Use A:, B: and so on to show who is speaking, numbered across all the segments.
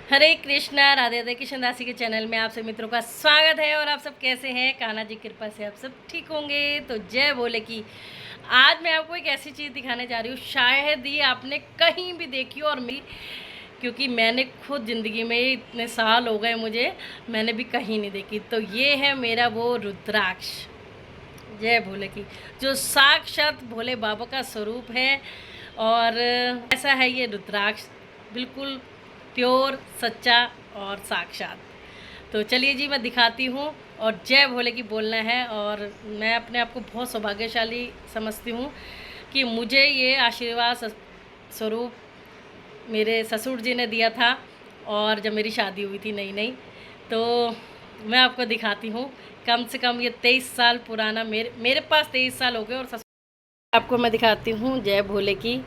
A: हरे कृष्णा, राधे राधे। कृष्ण दासी के चैनल में आप सब मित्रों का स्वागत है। और आप सब कैसे हैं? कान्हा जी की कृपा से आप सब ठीक होंगे। तो जय बोले की आज मैं आपको एक ऐसी चीज़ दिखाने जा रही हूँ, शायद ये आपने कहीं भी देखी और मिली, क्योंकि मैंने खुद ज़िंदगी में इतने साल हो गए मुझे, मैंने भी कहीं नहीं देखी। तो ये है मेरा वो रुद्राक्ष, जय भोले की, जो साक्षात भोले बाबा का स्वरूप है। और ऐसा है ये रुद्राक्ष, बिल्कुल प्योर, सच्चा और साक्षात। तो चलिए जी, मैं दिखाती हूँ। और जय भोले की बोलना है। और मैं अपने आप को बहुत सौभाग्यशाली समझती हूँ कि मुझे ये आशीर्वाद स्वरूप मेरे ससुर जी ने दिया था। और जब मेरी शादी हुई थी नई नई, तो मैं आपको दिखाती हूँ। कम से कम ये 23 साल पुराना, मेरे पास 23 साल हो गए और ससुर आपको मैं दिखाती हूँ जय भोले की।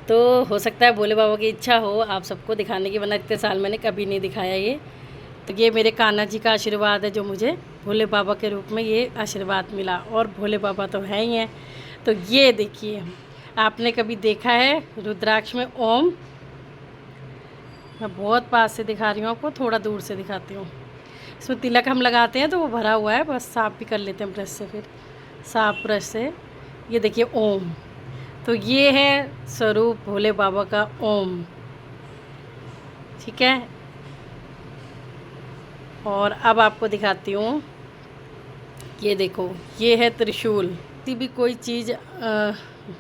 A: तो हो सकता है भोले बाबा की इच्छा हो आप सबको दिखाने की, वरना इतने साल मैंने कभी नहीं दिखाया ये। तो ये मेरे कान्हा जी का आशीर्वाद है, जो मुझे भोले बाबा के रूप में ये आशीर्वाद मिला। और भोले बाबा तो हैं ही हैं। तो ये देखिए, आपने कभी देखा है रुद्राक्ष में ओम? मैं बहुत पास से दिखा रही हूँ आपको, थोड़ा दूर से दिखाती हूँ। इसमें तिलक हम लगाते हैं तो वो भरा हुआ है, बस साफ़ भी कर लेते हैं ब्रश से। फिर साफ ब्रश से ये देखिए ओम। तो ये है स्वरूप भोले बाबा का ओम, ठीक है। और अब आपको दिखाती हूँ, ये देखो, ये है त्रिशूल। किसी भी कोई चीज़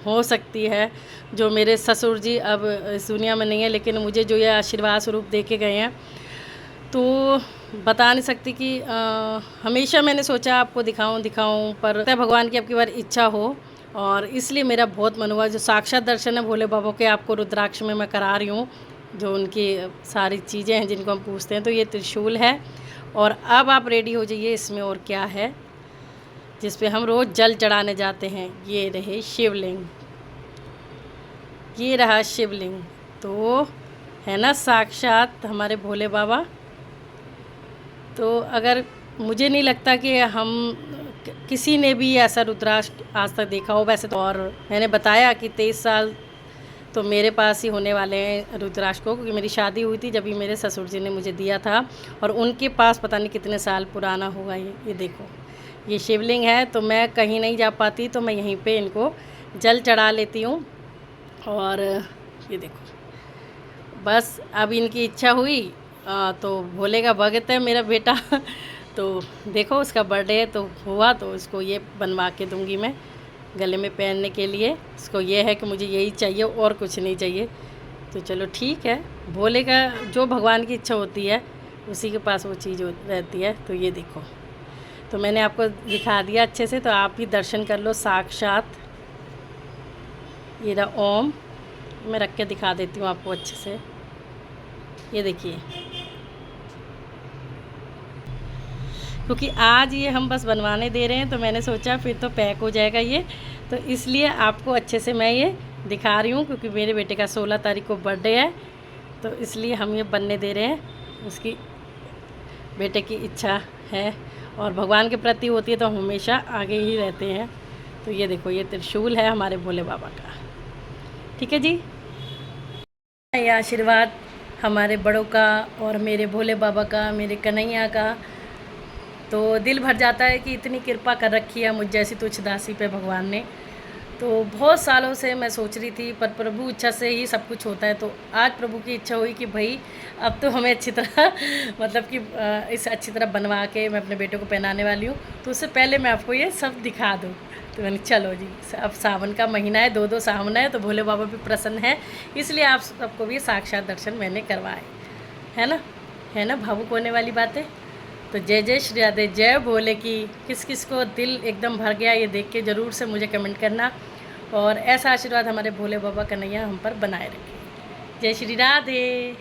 A: हो सकती है, जो मेरे ससुर जी अब इस दुनिया में नहीं है, लेकिन मुझे जो ये आशीर्वाद स्वरूप दे के गए हैं, तो बता नहीं सकती कि हमेशा मैंने सोचा आपको दिखाऊं, पर भगवान की आपकी बार इच्छा हो। और इसलिए मेरा बहुत मन हुआ, जो साक्षात दर्शन है भोले बाबा के आपको रुद्राक्ष में मैं करा रही हूँ, जो उनकी सारी चीज़ें हैं जिनको हम पूछते हैं। तो ये त्रिशूल है। और अब आप रेडी हो जाइए, इसमें और क्या है जिस पे हम रोज़ जल चढ़ाने जाते हैं। ये रहे शिवलिंग, ये रहा शिवलिंग। तो है ना साक्षात हमारे भोले बाबा। तो अगर मुझे नहीं लगता कि हम किसी ने भी ऐसा रुद्राक्ष आज तक देखा हो वैसे तो। और मैंने बताया कि 23 साल तो मेरे पास ही होने वाले हैं रुद्राक्ष को, क्योंकि मेरी शादी हुई थी जब ही मेरे ससुर जी ने मुझे दिया था। और उनके पास पता नहीं कितने साल पुराना होगा ये देखो, ये शिवलिंग है। तो मैं कहीं नहीं जा पाती, तो मैं यहीं पे इनको जल चढ़ा लेती हूँ। और ये देखो, बस अब इनकी इच्छा हुई तो भोले का भगत है मेरा बेटा तो देखो, उसका बर्थडे है तो हुआ, तो इसको ये बनवा के दूंगी मैं गले में पहनने के लिए। इसको ये है कि मुझे यही चाहिए और कुछ नहीं चाहिए। तो चलो ठीक है, भोले का जो भगवान की इच्छा होती है उसी के पास वो चीज़ रहती है। तो ये देखो, तो मैंने आपको दिखा दिया अच्छे से, तो आप भी दर्शन कर लो साक्षात। ये रहा ओम, मैं रख के दिखा देती हूँ आपको अच्छे से। ये देखिए, क्योंकि आज ये हम बस बनवाने दे रहे हैं, तो मैंने सोचा फिर तो पैक हो जाएगा ये, तो इसलिए आपको अच्छे से मैं ये दिखा रही हूँ। क्योंकि मेरे बेटे का 16 तारीख को बर्थडे है, तो इसलिए हम ये बनने दे रहे हैं। उसकी बेटे की इच्छा है और भगवान के प्रति होती है, तो हम हमेशा आगे ही रहते हैं। तो ये देखो, ये त्रिशूल है हमारे भोले बाबा का, ठीक है जी। ये आशीर्वाद हमारे बड़ों का और मेरे भोले बाबा का, मेरे कन्हैया का। तो दिल भर जाता है कि इतनी कृपा कर रखी है मुझ जैसी तुच्छ दासी पे भगवान ने। तो बहुत सालों से मैं सोच रही थी, पर प्रभु इच्छा से ही सब कुछ होता है। तो आज प्रभु की इच्छा हुई कि भाई अब तो हमें अच्छी तरह मतलब कि इसे अच्छी तरह बनवा के मैं अपने बेटे को पहनाने वाली हूँ। तो उससे पहले मैं आपको ये सब दिखा दूँ। तो मैंने चलो जी, अब सावन का महीना है, 2 सावन है, तो भोले बाबा भी प्रसन्न है, इसलिए आप सबको भी साक्षात दर्शन मैंने करवाए, है ना भावुक होने वाली बातें। तो जय जय श्री राधे, जय भोले की। किस किस को दिल एकदम भर गया ये देख के, ज़रूर से मुझे कमेंट करना। और ऐसा आशीर्वाद हमारे भोले बाबा कन्हैया हम पर बनाए रखें। जय श्री राधे।